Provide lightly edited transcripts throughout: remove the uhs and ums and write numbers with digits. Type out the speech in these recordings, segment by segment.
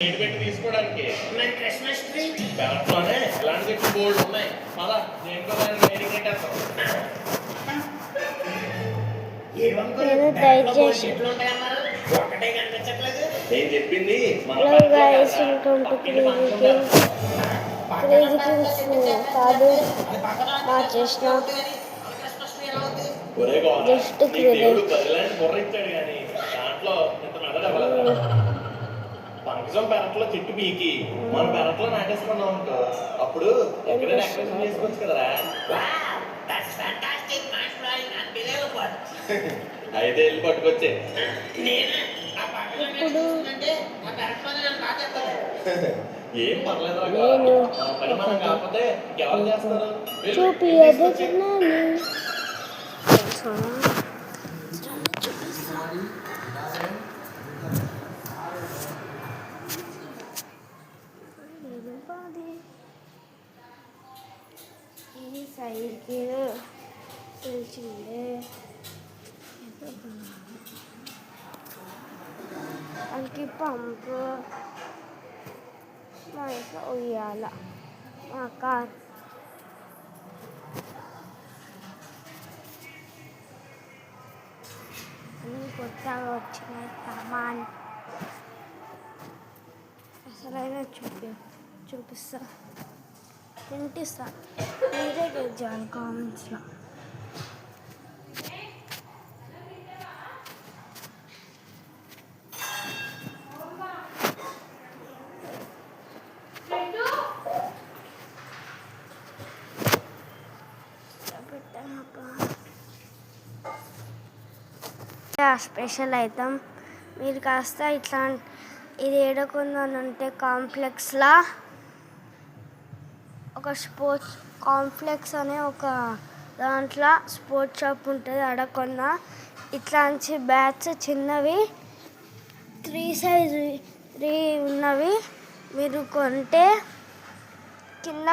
పెట్టి తీసుకోవడానికి మరి క్రిస్మస్ ట్రీ బ్యాట్లోనే ఎలాంటి బోర్డు ఉన్నాయి మళ్ళా నేను కూడా వేడికి పెట్టేస్తాం. దయచేసి ఒకటే కనిపించట్లేదు. నేను చెప్పింది మన కాదు చేసిన ఒరే గోడ జస్ట్ దేవుడు బదిలాంటి బుర్ర ఇచ్చాడు కానీ దాంట్లో ఇంత మెదడు అవ్వలేదు. పంకజం పెరట్లో చెట్టు పీకి మన పెరట్లో నాటేసుకున్నాం అనుకో అప్పుడు ఎక్కడ డెకరేషన్ చేసుకోవచ్చు కదరా. అయితే వెళ్ళి పట్టుకొచ్చే ఏం పర్లేదు పని మనం కాకపోతే ఎవరు చేస్తారు ఈ సైడ్కి తెలిసిందే అందుకే పంపు మా ఇంట్లో ఉయ్యాల మా కార్ అన్నీ కొత్తగా వచ్చినాయి సామాన్ అసలైనా చూపిస్తా తింటిస్తా మీరే గెలిచాను కామెంట్స్లో. స్పెషల్ ఐటమ్ మీరు కాస్త ఇట్లా ఇది ఏడకుందని ఉంటే కాంప్లెక్స్లా ఒక స్పోర్ట్స్ కాంప్లెక్స్ అనే ఒక దాంట్లో స్పోర్ట్స్ షాప్ ఉంటుంది. అడగొన్న ఇట్లాంటి బ్యాట్స్ చిన్నవి 3 సైజు 3 ఉన్నవి మీరు కొంటే కింద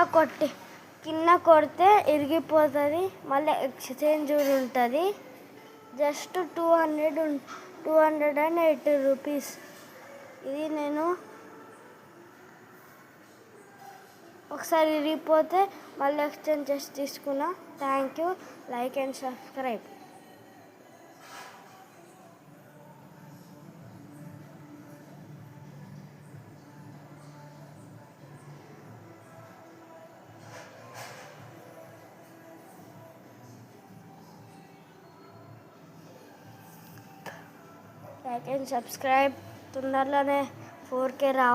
కొడితే ఇరిగిపోతుంది. మళ్ళీ ఎక్స్చేంజ్ ఉంటుంది. Just 280 rupees. ఇది నేను ఒకసారి ఇరిగిపోతే మళ్ళీ ఎక్స్చేంజ్ చేసి తీసుకున్నా. Thank you. Like and subscribe. Like and subscribe. తొందరలోనే 4K రావాలి.